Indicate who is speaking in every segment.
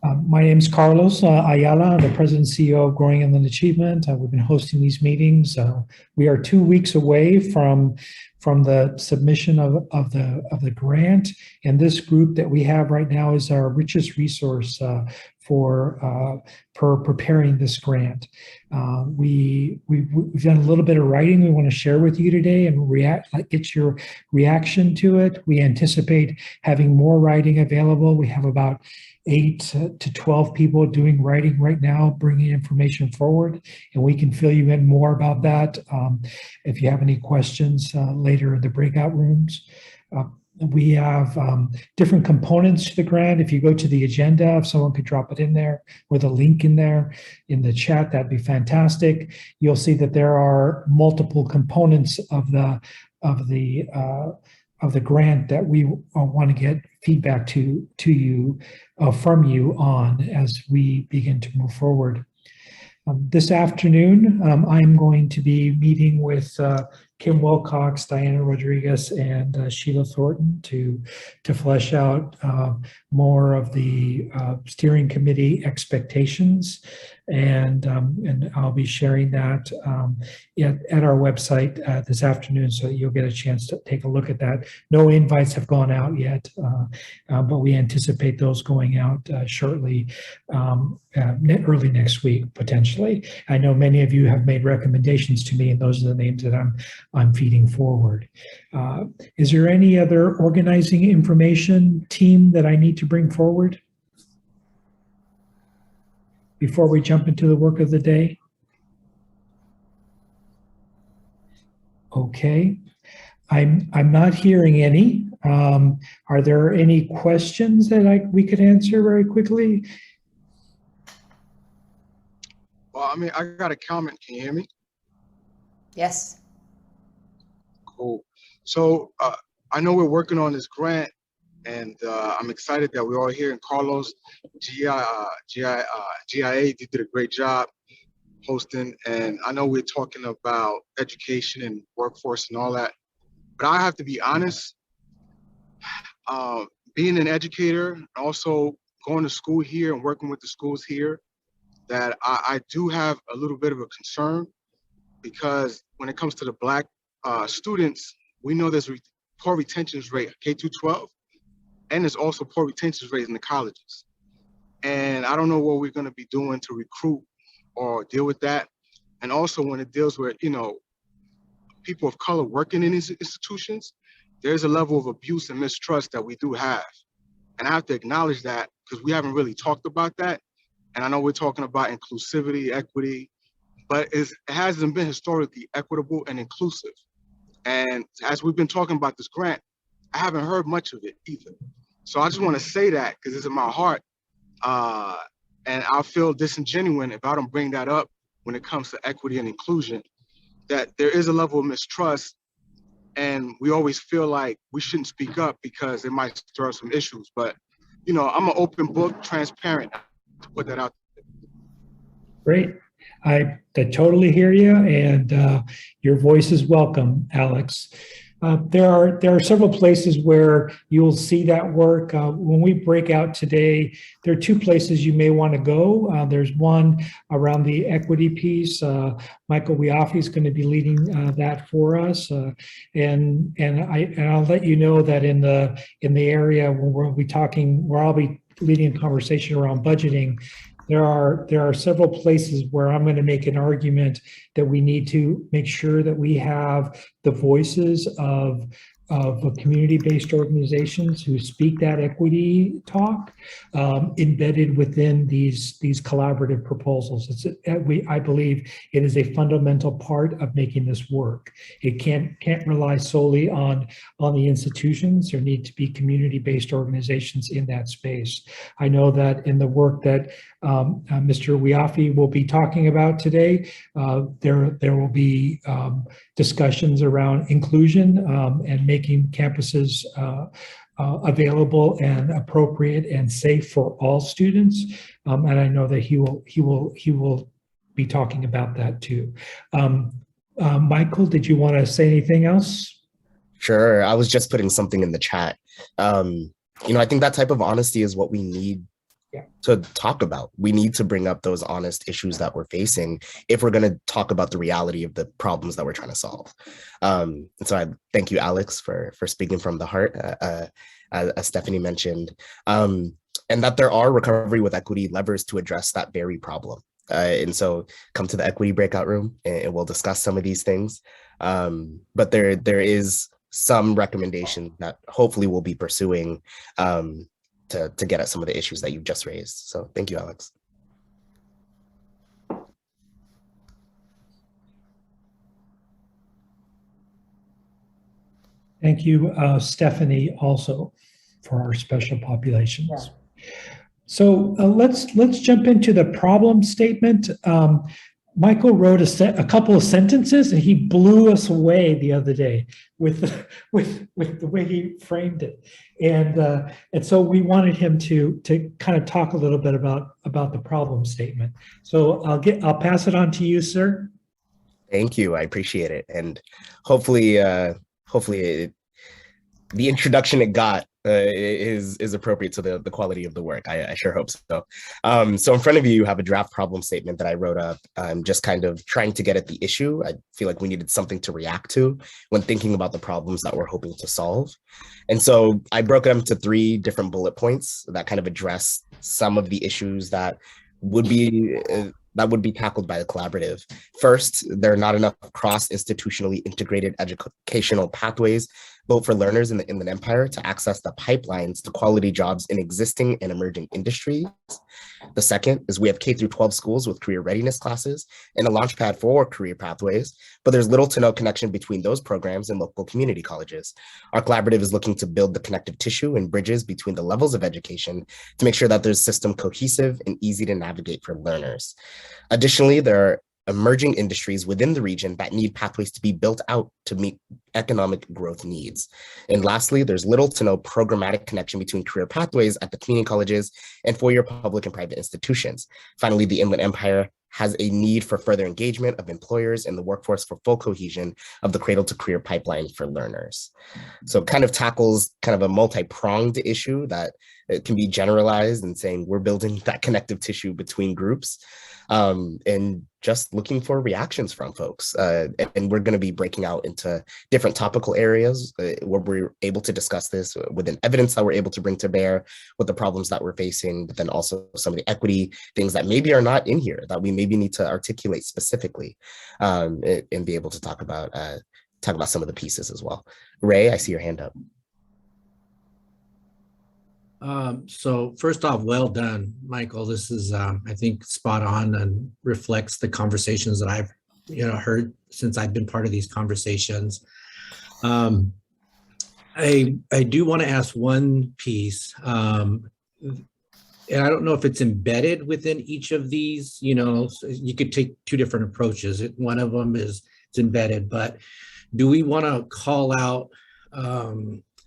Speaker 1: My name is Carlos Ayala. I'm the President and CEO of Growing Inland Achievement. We've been hosting these meetings. We are 2 weeks away from the submission of the grant, and this group that we have right now is our richest resource for preparing this grant. We've done a little bit of writing we want to share with you today and get your reaction to it. We anticipate having more writing available. We have about 8 to 12 people doing writing right now, bringing information forward, and we can fill you in more about that if you have any questions later in the breakout rooms. We have different components to the grant. If you go to the agenda, if someone could drop it in there with a link in there in the chat, that'd be fantastic. You'll see that there are multiple components of the grant that we want to get feedback to you from you on as we begin to move forward. This afternoon, I'm going to be meeting with Kim Wilcox, Diana Rodriguez, and Sheila Thornton to flesh out more of the steering committee expectations, and I'll be sharing that at our website this afternoon, so you'll get a chance to take a look at that. No invites have gone out yet, but we anticipate those going out shortly, early next week potentially. I know many of you have made recommendations to me, and those are the names that I'm feeding forward. Is there any other organizing information team that I need to bring forward before we jump into the work of the day? Okay, I'm not hearing any. Are there any questions that we could answer very quickly?
Speaker 2: Well, I mean, I got a comment. Can you hear me?
Speaker 3: Yes.
Speaker 2: Cool. So I know we're working on this grant, and I'm excited that we're all here. And Carlos, GIA did a great job hosting. And I know we're talking about education and workforce and all that. But I have to be honest, being an educator, also going to school here and working with the schools here, that I do have a little bit of a concern, because when it comes to the Black students, we know there's poor retention rate K through 12, and there's also poor retention rate in the colleges. And I don't know what we're going to be doing to recruit or deal with that. And also when it deals with, people of color working in these institutions, there's a level of abuse and mistrust that we do have. And I have to acknowledge that, because we haven't really talked about that. And I know we're talking about inclusivity, equity, but it hasn't been historically equitable and inclusive. And as we've been talking about this grant, I haven't heard much of it either. So I just want to say that, because it's in my heart. And I'll feel disingenuous if I don't bring that up when it comes to equity and inclusion, that there is a level of mistrust, and we always feel like we shouldn't speak up because it might stir up some issues. But, I'm an open book, transparent, to put that out there.
Speaker 1: Great. I totally hear you, and your voice is welcome, Alex. There are several places where you'll see that work. When we break out today, there are 2 places you may want to go. There's one around the equity piece. Michael Wiafi is going to be leading that for us, and I'll let you know that in the area where we'll be talking, where I'll be leading a conversation around budgeting. There are several places where I'm going to make an argument that we need to make sure that we have the voices of community-based organizations who speak that equity talk embedded within these collaborative proposals. I believe it is a fundamental part of making this work. It can't rely solely on the institutions. There need to be community-based organizations in that space. I know that in the work that Mr. Wiafi will be talking about today, there will be discussions around inclusion and making campuses available and appropriate and safe for all students. And I know that he will be talking about that too. Michael, did you want to say anything else?
Speaker 4: Sure. I was just putting something in the chat. I think that type of honesty is what we need to talk about. We need to bring up those honest issues that we're facing if we're going to talk about the reality of the problems that we're trying to solve. And so I thank you, Alex, for speaking from the heart, as Stephanie mentioned, and that there are recovery with equity levers to address that very problem. And so come to the equity breakout room and we'll discuss some of these things. But there is some recommendation that hopefully we'll be pursuing to get at some of the issues that you've just raised. So thank you, Alex.
Speaker 1: Thank you, Stephanie, also for our special populations. Yeah. So let's jump into the problem statement. Michael wrote a couple of sentences, and he blew us away the other day with the way he framed it, and so we wanted him to kind of talk a little bit about the problem statement. So I'll pass it on to you, sir.
Speaker 4: Thank you. I appreciate it, and hopefully the introduction it got is appropriate to the quality of the work. I sure hope so. So in front of you, you have a draft problem statement that I wrote up. I'm just kind of trying to get at the issue. I feel like we needed something to react to when thinking about the problems that we're hoping to solve. And so I broke them into 3 different bullet points that kind of address some of the issues that would be tackled by the collaborative. First, there are not enough cross-institutionally integrated educational pathways both for learners in the Inland Empire to access the pipelines to quality jobs in existing and emerging industries. The second is we have K through 12 schools with career readiness classes and a launchpad for career pathways, but there's little to no connection between those programs and local community colleges. Our collaborative is looking to build the connective tissue and bridges between the levels of education to make sure that there's system cohesive and easy to navigate for learners. Additionally, there are emerging industries within the region that need pathways to be built out to meet economic growth needs. And lastly, there's little to no programmatic connection between career pathways at the community colleges and four-year public and private institutions. Finally, the Inland Empire has a need for further engagement of employers in the workforce for full cohesion of the cradle to career pipeline for learners. So it kind of tackles kind of a multi-pronged issue that it can be generalized and saying we're building that connective tissue between groups and just looking for reactions from folks. And we're going to be breaking out into different topical areas where we're able to discuss this within evidence that we're able to bring to bear with the problems that we're facing, but then also some of the equity things that maybe are not in here that we maybe need to articulate specifically and be able to talk about some of the pieces as well. Ray, I see your hand up.
Speaker 5: So first off, well done, Michael. This is, I think, spot on and reflects the conversations that I've, heard since I've been part of these conversations. I do want to ask one piece, and I don't know if it's embedded within each of these. So you could take two different approaches. One of them is it's embedded, but do we want to call out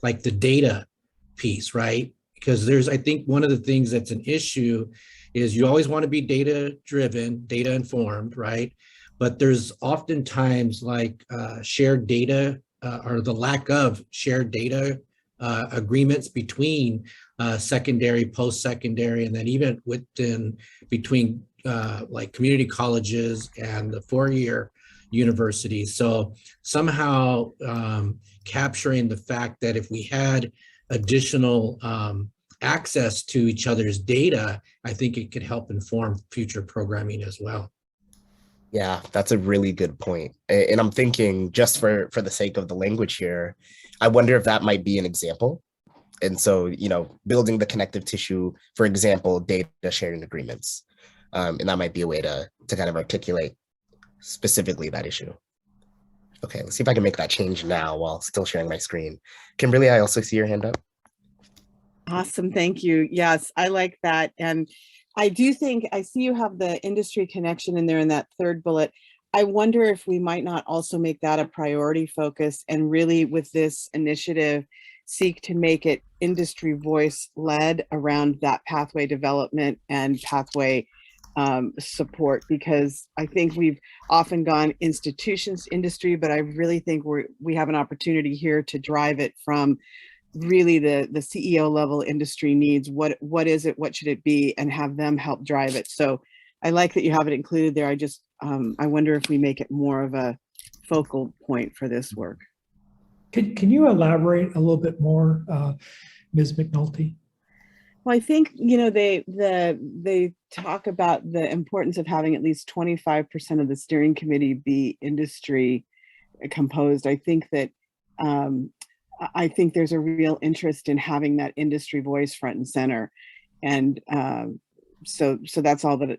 Speaker 5: like the data piece, right? Because I think one of the things that's an issue is you always want to be data driven, data informed, right? But there's oftentimes like shared data or the lack of shared data agreements between secondary, post-secondary, and then even between like community colleges and the four-year universities. So somehow capturing the fact that if we had additional access to each other's data, I think it could help inform future programming as well.
Speaker 4: Yeah, that's a really good point. And I'm thinking just for the sake of the language here, I wonder if that might be an example. And so, building the connective tissue, for example, data sharing agreements. And that might be a way to kind of articulate specifically that issue. Okay, let's see if I can make that change now while still sharing my screen. Kimberly, I also see your hand up.
Speaker 6: Awesome, thank you. Yes, I like that. And I do think, I see you have the industry connection in there in that third bullet. I wonder if we might not also make that a priority focus and really with this initiative, seek to make it industry voice led around that pathway development and pathway support, because I think we've often gone institutions industry, but I really think we have an opportunity here to drive it from really the CEO level industry needs. What is it? What should it be? And have them help drive it. So I like that you have it included there. I wonder if we make it more of a focal point for this work.
Speaker 1: Can you elaborate a little bit more, Ms. McNulty?
Speaker 6: Well, I think, they talk about the importance of having at least 25% of the steering committee be industry composed. I think that I think there's a real interest in having that industry voice front and center. And so that's all that,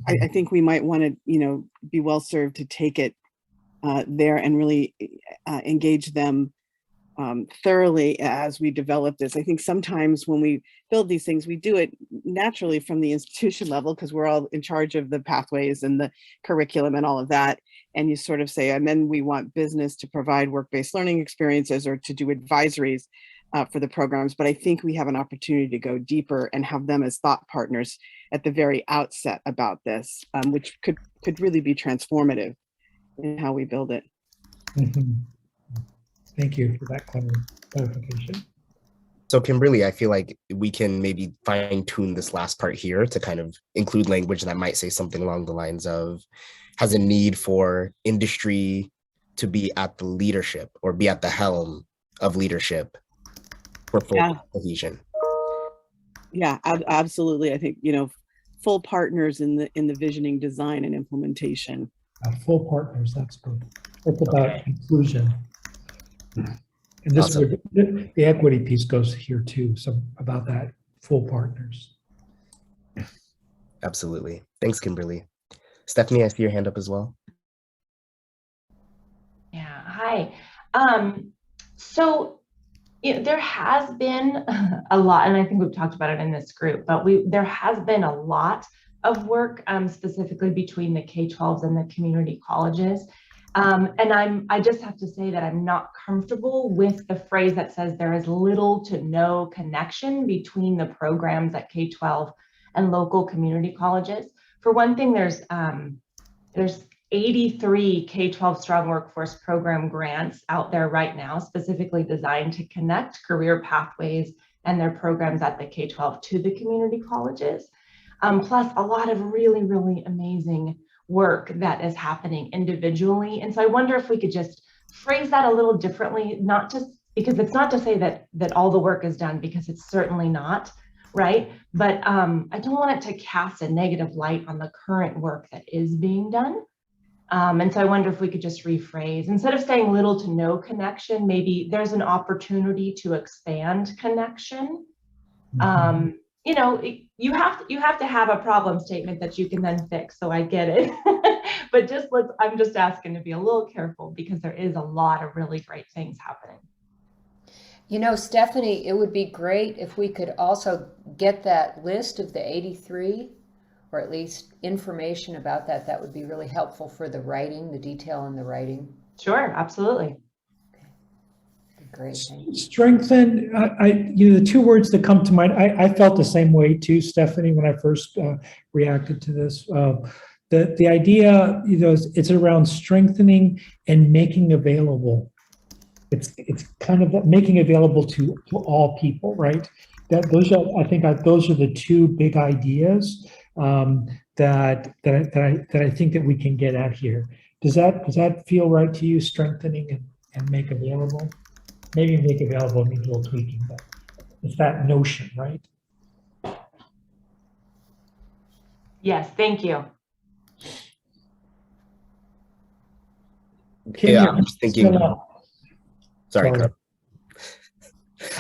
Speaker 6: I think we might want to, be well served to take it there and really engage them thoroughly as we develop this. I think sometimes when we build these things, we do it naturally from the institution level because we're all in charge of the pathways and the curriculum and all of that. And you sort of say, and then we want business to provide work-based learning experiences or to do advisories for the programs. But I think we have an opportunity to go deeper and have them as thought partners at the very outset about this, which could really be transformative in how we build it.
Speaker 1: Mhm. Thank you for that clarification.
Speaker 4: So Kimberly, I feel like we can maybe fine tune this last part here to kind of include language that might say something along the lines of has a need for industry to be at the leadership or be at the helm of leadership for full cohesion.
Speaker 6: Yeah, absolutely. I think, full partners in the visioning, design, and implementation.
Speaker 1: Full partners, that's good. It's about inclusion. And this is
Speaker 4: Awesome.
Speaker 1: where the equity piece goes here too. So about that, full partners.
Speaker 4: Absolutely. Thanks, Kimberly. Stephanie, I see your hand up as well.
Speaker 7: Yeah, hi. So there has been a lot, and I think we've talked about it in this group, but there has been a lot of work specifically between the K-12s and the community colleges. And I just have to say that I'm not comfortable with the phrase that says there is little to no connection between the programs at K-12 and local community colleges. For one thing, there's 83 K-12 Strong Workforce Program grants out there right now, specifically designed to connect career pathways and their programs at the K-12 to the community colleges. Plus a lot of really, really amazing work that is happening individually. And so I wonder if we could just phrase that a little differently, not just because it's not to say that all the work is done, because it's certainly not, right? But I don't want it to cast a negative light on the current work that is being done. And so I wonder if we could just rephrase, instead of saying little to no connection, maybe there's an opportunity to expand connection. You have to have a problem statement that you can then fix. So I get it, but I'm just asking to be a little careful because there is a lot of really great things happening.
Speaker 3: Stephanie, it would be great if we could also get that list of the 83, or at least information about that. That would be really helpful for the writing, the detail in the writing.
Speaker 7: Sure, absolutely.
Speaker 3: Great.
Speaker 1: Strengthen, the two words that come to mind, I felt the same way too, Stephanie, when I first reacted to this. The idea, it's around strengthening and making available. It's kind of making available to all people, right? Those are the two big ideas that I think that we can get at here. Does that feel right to you? Strengthening and make available? Maybe make available needs a little tweaking, but it's that notion, right?
Speaker 7: Yes, thank you.
Speaker 4: Yeah, I'm just thinking. Sorry, Carl.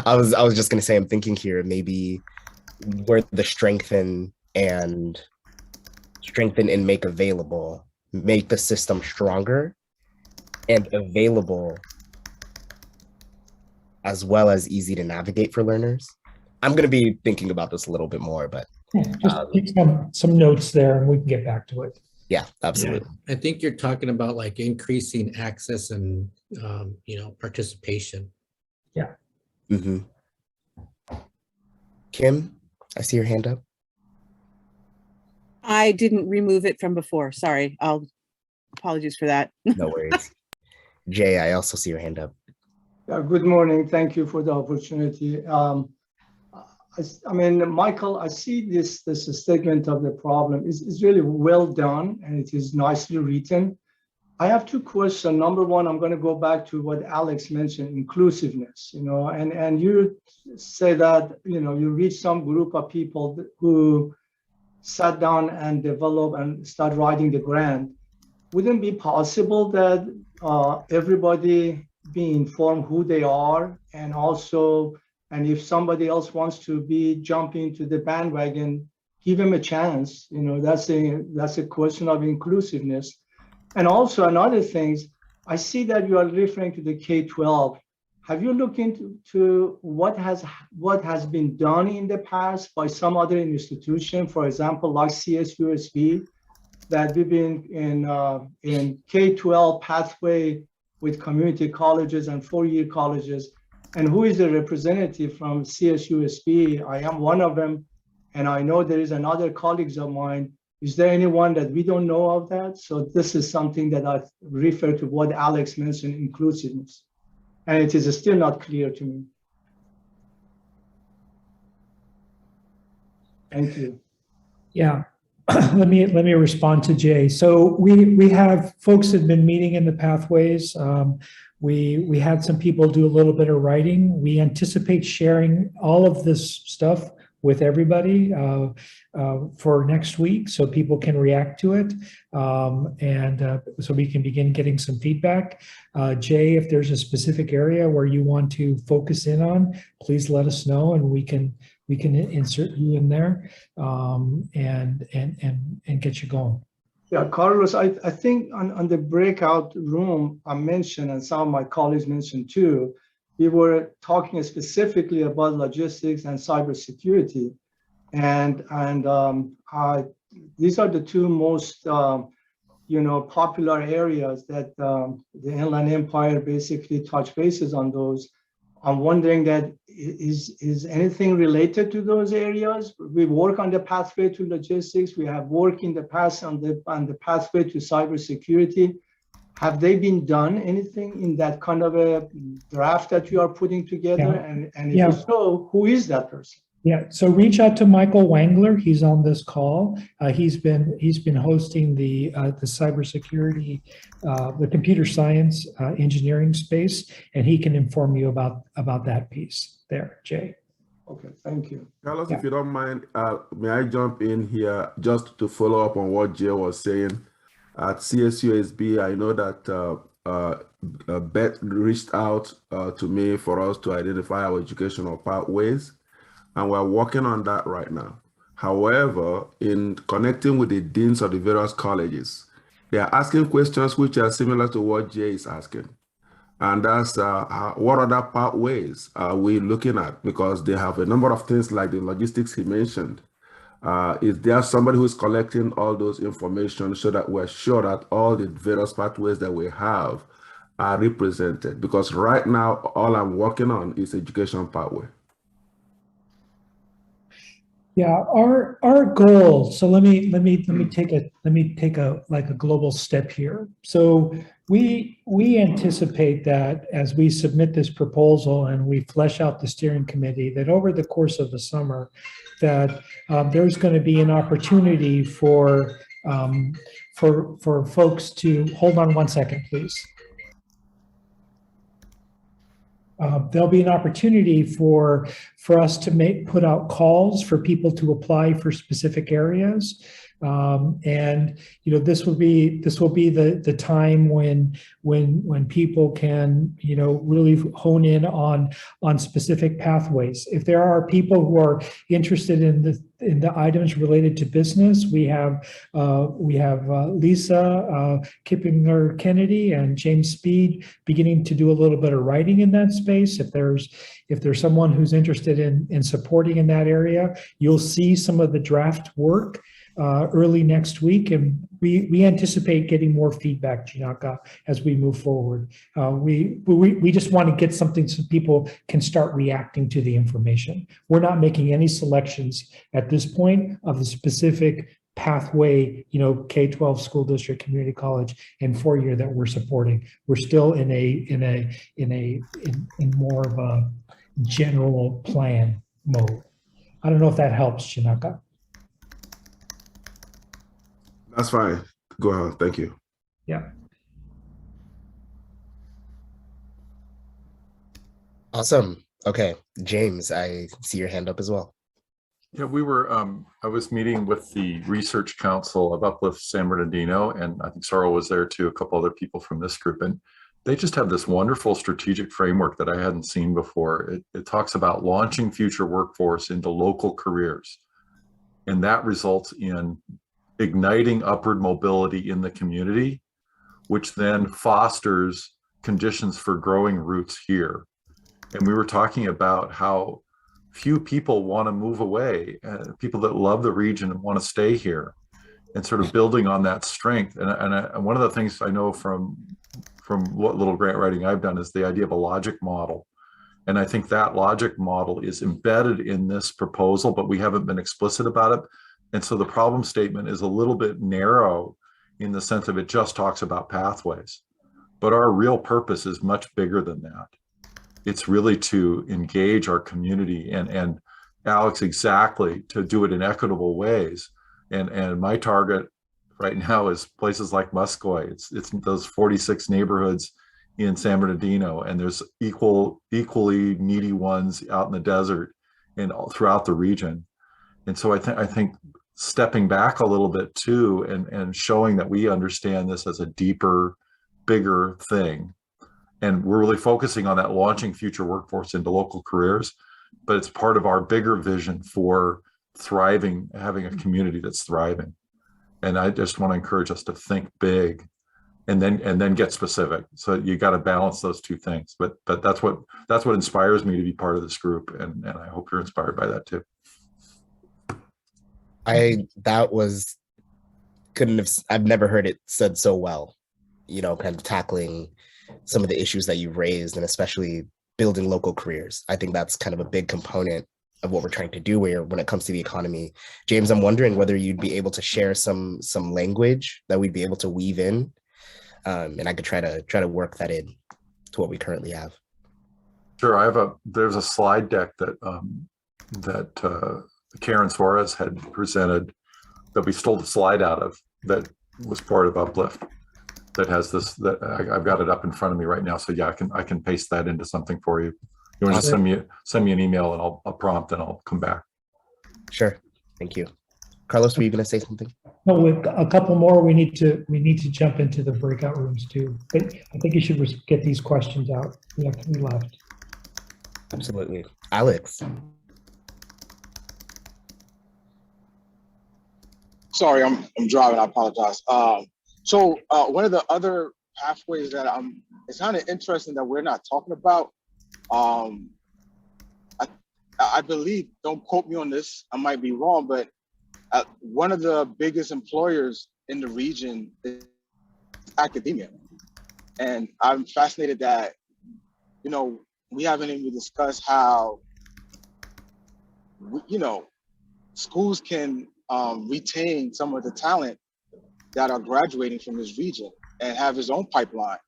Speaker 4: I was just gonna say, I'm thinking here maybe where the strengthen and make available, make the system stronger and available, as well as easy to navigate for learners. I'm going to be thinking about this a little bit more, but
Speaker 1: just take some notes there and we can get back to it.
Speaker 4: Yeah, absolutely.
Speaker 5: I think you're talking about like increasing access and participation.
Speaker 1: Yeah.
Speaker 4: Mm-hmm. Kim, I see your hand up.
Speaker 6: I didn't remove it from before. Sorry. Apologies for that.
Speaker 4: No worries. Jay, I also see your hand up.
Speaker 8: Good morning. Thank you for the opportunity. I mean, Michael, I see this statement of the problem is really well done and it is nicely written. I have two questions. Number one, I'm going to go back to what Alex mentioned, inclusiveness, and you say that, you reach some group of people who sat down and develop and start writing the grant. Wouldn't it be possible that everybody be informed who they are, and also, and if somebody else wants to be jumping to the bandwagon, give them a chance. That's a question of inclusiveness. And also another thing, I see that you are referring to the K-12. Have you looked into what has been done in the past by some other institution, for example, like CSUSB, that we've been in K-12 pathway with community colleges and four-year colleges, and who is the representative from CSUSB? I am one of them, and I know there is another colleagues of mine. Is there anyone that we don't know of that? So this is something that I refer to what Alex mentioned, inclusiveness. And it is still not clear to me. Thank you.
Speaker 1: Yeah. Let me respond to Jay. So we have folks that have been meeting in the pathways. We had some people do a little bit of writing. We anticipate sharing all of this stuff with everybody for next week, so people can react to it, and so we can begin getting some feedback. Jay, if there's a specific area where you want to focus in on, please let us know, and we can insert you in there, and get you going.
Speaker 8: Yeah, Carlos, I think on the breakout room I mentioned, and some of my colleagues mentioned too, we were talking specifically about logistics and cybersecurity, and these are the two most popular areas that the Inland Empire basically touch bases on those. I'm wondering that is anything related to those areas? We work on the pathway to logistics. We have worked in the past on the pathway to cybersecurity. Have they been done anything in that kind of a draft that you are putting together?
Speaker 1: Yeah.
Speaker 8: And if so, who is that person?
Speaker 1: Yeah, so reach out to Michael Wangler. He's on this call. He's been hosting the cybersecurity, the computer science engineering space, and he can inform you about that piece there, Jay.
Speaker 8: Okay, thank you.
Speaker 9: Carlos,
Speaker 1: Yeah.
Speaker 9: if you don't mind, may I jump in here just to follow up on what Jay was saying? At CSUSB, I know that Beth reached out to me for us to identify our educational pathways, and we're working on that right now. However, in connecting with the deans of the various colleges, they are asking questions which are similar to what Jay is asking. And that's what other pathways are we looking at? Because they have a number of things like the logistics he mentioned. Is there somebody who's collecting all those information so that we're sure that all the various pathways that we have are represented? Because right now, all I'm working on is education pathway.
Speaker 1: Yeah, our goal. So let me take a global step here. So we anticipate that as we submit this proposal and we flesh out the steering committee, that over the course of the summer, that there's going to be an opportunity for folks to hold on one second, please. There'll be an opportunity for us to put out calls for people to apply for specific areas. And this will be the time when people can really hone in on specific pathways. If there are people who are interested in the items related to business, we have Lisa Kippinger Kennedy and James Speed beginning to do a little bit of writing in that space. If there's someone who's interested in supporting in that area, you'll see some of the draft work early next week, and we anticipate getting more feedback, Jinaka, as we move forward. We just want to get something so people can start reacting to the information. We're not making any selections at this point of the specific pathway, K-12 school district, community college, and four-year that we're supporting. We're still in more of a general plan mode. I don't know if that helps, Chinaka.
Speaker 9: That's fine. Go ahead. Thank you.
Speaker 1: Yeah.
Speaker 4: Awesome. Okay, James, I see your hand up as well.
Speaker 10: Yeah, I was meeting with the Research Council of Uplift San Bernardino, and I think Sorrel was there too, a couple other people from this group, and they just have this wonderful strategic framework that I hadn't seen before. It talks about launching future workforce into local careers, and that results in igniting upward mobility in the community, which then fosters conditions for growing roots here. And we were talking about how few people want to move away, people that love the region and want to stay here, and sort of building on that strength. And one of the things I know from what little grant writing I've done is the idea of a logic model. And I think that logic model is embedded in this proposal, but we haven't been explicit about it. And so the problem statement is a little bit narrow in the sense of it just talks about pathways. But our real purpose is much bigger than that. It's really to engage our community and Alex, exactly, to do it in equitable ways. And my target right now is places like Muscoy. It's those 46 neighborhoods in San Bernardino, and there's equally needy ones out in the desert and all throughout the region. And so I think stepping back a little bit too, and showing that we understand this as a deeper, bigger thing. And we're really focusing on that launching future workforce into local careers, but it's part of our bigger vision for thriving, having a community that's thriving. And I just want to encourage us to think big and then get specific. So you got to balance those two things. But that's what inspires me to be part of this group. And I hope you're inspired by that too.
Speaker 4: I've never heard it said so well, kind of tackling some of the issues that you've raised, and especially building local careers. I think that's kind of a big component of what we're trying to do here when it comes to the economy. James, I'm wondering whether you'd be able to share some language that we'd be able to weave in, and I could try to work that in to what we currently have.
Speaker 10: Sure, there's a slide deck that Karen Suarez had presented that we stole the slide out of, that was part of Uplift, that has this, that I've got it up in front of me right now. So yeah, I can paste that into something for you. You want to send me an email and I'll prompt and I'll come back.
Speaker 4: Sure, thank you. Carlos, were you going to say something?
Speaker 1: No, with a couple more, we need to jump into the breakout rooms too. But I think you should get these questions out. We have 3 left.
Speaker 4: Absolutely. Alex.
Speaker 2: Sorry, I'm driving. I apologize. So one of the other pathways that it's kind of interesting that we're not talking about. I believe, don't quote me on this, I might be wrong, but one of the biggest employers in the region is academia. And I'm fascinated that, we haven't even discussed how, schools can retain some of the talent that are graduating from this region and have his own pipeline.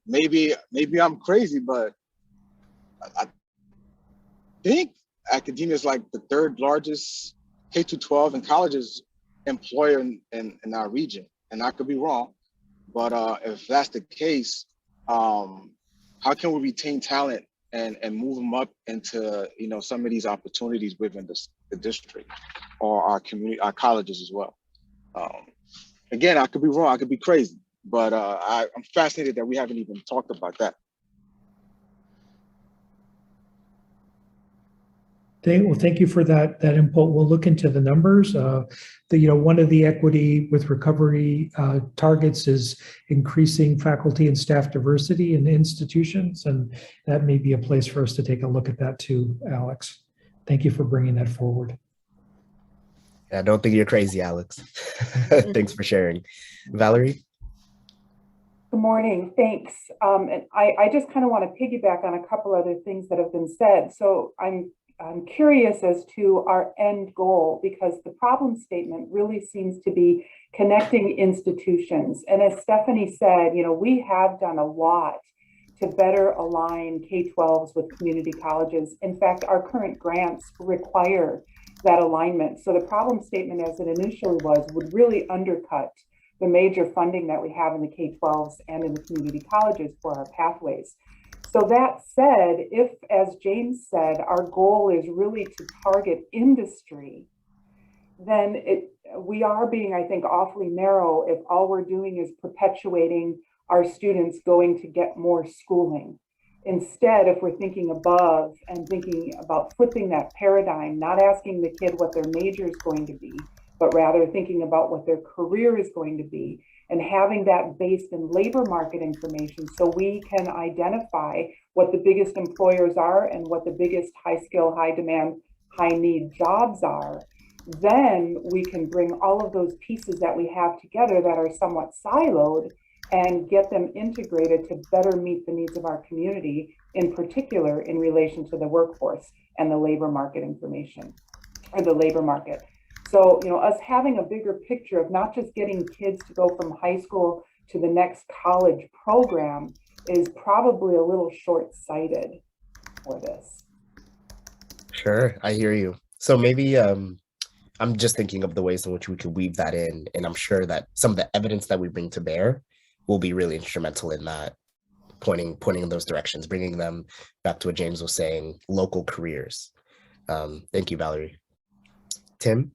Speaker 2: Maybe I'm crazy, but I think academia is like the 3rd largest K-12 and colleges employer in our region. And I could be wrong, but if that's the case, how can we retain talent and move them up into, some of these opportunities within the district or our community, our colleges as well? Again, I could be wrong, I could be crazy, but I'm fascinated that we haven't even talked about that.
Speaker 1: Thank you for that input. We'll look into the numbers. One of the equity with recovery targets is increasing faculty and staff diversity in institutions, and that may be a place for us to take a look at that too, Alex. Thank you for bringing that forward.
Speaker 4: I don't think you're crazy, Alex. Thanks for sharing. Valerie?
Speaker 11: Good morning, thanks. And I just kind of want to piggyback on a couple other things that have been said. So I'm I'm curious as to our end goal, because the problem statement really seems to be connecting institutions. And as Stephanie said, we have done a lot to better align K-12s with community colleges. In fact, our current grants require that alignment. So the problem statement as it initially was would really undercut the major funding that we have in the K-12s and in the community colleges for our pathways. So that said, if, as James said, our goal is really to target industry, then we are being, I think, awfully narrow if all we're doing is perpetuating our students going to get more schooling. Instead, if we're thinking above and thinking about flipping that paradigm, not asking the kid what their major is going to be, but rather thinking about what their career is going to be, and having that based in labor market information so we can identify what the biggest employers are and what the biggest high skill, high demand, high need jobs are, then we can bring all of those pieces that we have together that are somewhat siloed and get them integrated to better meet the needs of our community, in particular in relation to the workforce and the labor market information, or the labor market. So, us having a bigger picture of not just getting kids to go from high school to the next college program is probably a little short-sighted for this.
Speaker 4: Sure, I hear you. So maybe I'm just thinking of the ways in which we could weave that in, and I'm sure that some of the evidence that we bring to bear will be really instrumental in that, pointing in those directions, bringing them back to what James was saying, local careers. Thank you, Valerie. Tim?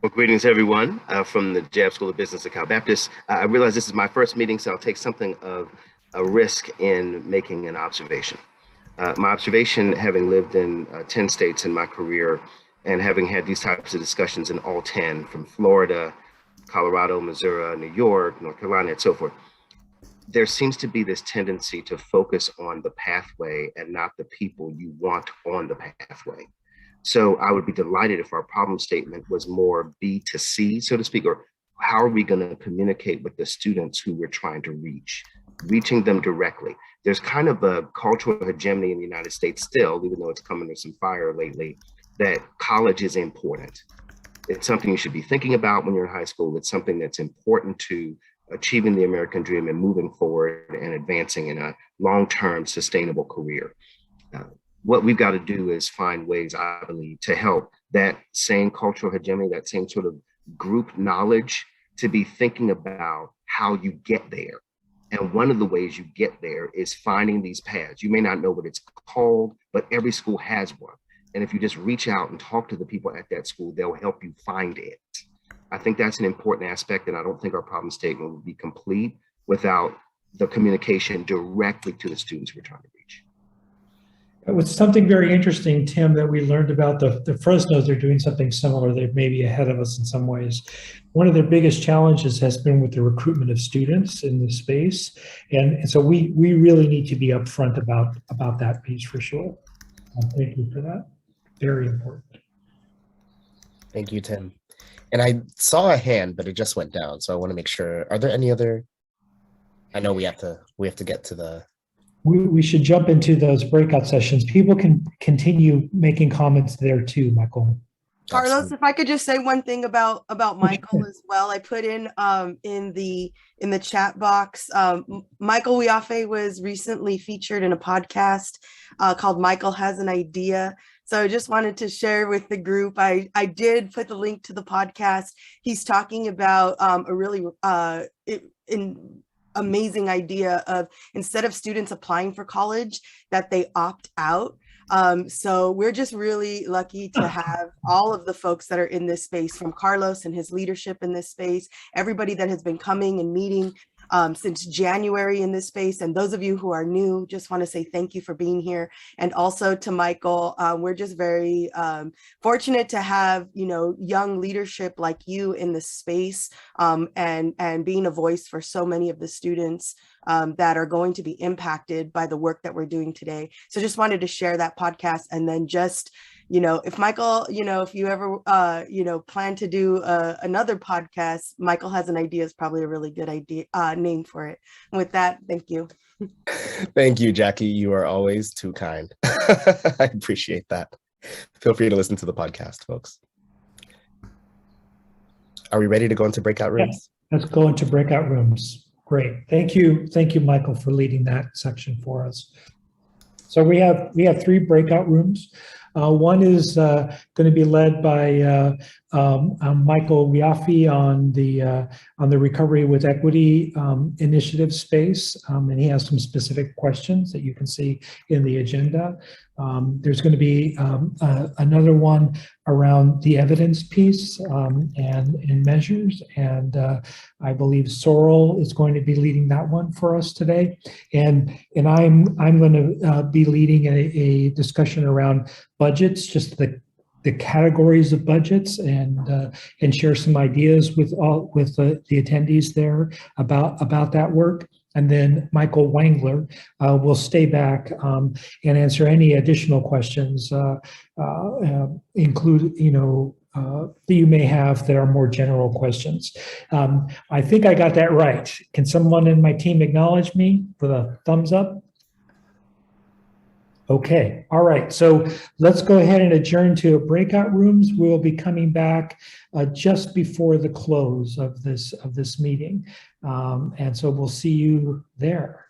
Speaker 12: Well, greetings, everyone, from the Jab School of Business at Cal Baptist. I realize this is my first meeting, so I'll take something of a risk in making an observation. My observation, having lived in 10 states in my career and having had these types of discussions in all 10, from Florida, Colorado, Missouri, New York, North Carolina, and so forth, there seems to be this tendency to focus on the pathway and not the people you want on the pathway. So I would be delighted if our problem statement was more B to C, so to speak, or how are we going to communicate with the students who we're trying to reach, reaching them directly. There's kind of a cultural hegemony in the United States still, even though it's come under some fire lately, that college is important. It's something you should be thinking about when you're in high school. It's something that's important to achieving the American dream and moving forward and advancing in a long-term sustainable career. What we've got to do is find ways, I believe, to help that same cultural hegemony, that same sort of group knowledge, to be thinking about how you get there. And one of the ways you get there is finding these paths. You may not know what it's called, but every school has one. And if you just reach out and talk to the people at that school, they'll help you find it. I think that's an important aspect, and I don't think our problem statement would be complete without the communication directly to the students we're trying to reach.
Speaker 1: It was something very interesting, Tim, that we learned about the Fresnos. They're doing something similar. They're maybe ahead of us in some ways. One of their biggest challenges has been with the recruitment of students in the space. And so we really need to be upfront about that piece for sure. Thank you for that. Very important.
Speaker 4: Thank you, Tim. And I saw a hand, but it just went down. So I want to make sure, are there any other, I know we have to get to the,
Speaker 1: We should jump into those breakout sessions. People can continue making comments there too, Michael.
Speaker 13: Carlos, if I could just say one thing about Michael as well. I put in the chat box. Michael Wiafe was recently featured in a podcast called Michael Has an Idea. So I just wanted to share with the group. I did put the link to the podcast. He's talking about a really amazing idea of, instead of students applying for college, that they opt out. So we're just really lucky to have all of the folks that are in this space, from Carlos and his leadership in this space, everybody that has been coming and meeting since January in this space. And those of you who are new, just want to say thank you for being here. And also to Michael, we're just very fortunate to have, young leadership like you in this space, and being a voice for so many of the students that are going to be impacted by the work that we're doing today. So just wanted to share that podcast, and then just if Michael, if you ever, plan to do another podcast, Michael has an idea is probably a really good idea, name for it. And with that, thank you.
Speaker 4: Thank you, Jackie. You are always too kind. I appreciate that. Feel free to listen to the podcast, folks. Are we ready to go into breakout rooms?
Speaker 1: Yeah, let's go into breakout rooms. Great. Thank you. Thank you, Michael, for leading that section for us. So we have 3 breakout rooms. One is going to be led by Michael Riaffi on the Recovery with Equity initiative space, and he has some specific questions that you can see in the agenda. There's going to be another one around the evidence piece and measures, and I believe Sorrel is going to be leading that one for us today, and I'm going to be leading a discussion around budgets, just the categories of budgets, and share some ideas with the attendees there about that work. And then Michael Wangler will stay back and answer any additional questions, that you may have that are more general questions. I think I got that right. Can someone in my team acknowledge me with a thumbs up? Okay, all right, so let's go ahead and adjourn to breakout rooms. We'll be coming back just before the close of this meeting. And so we'll see you there.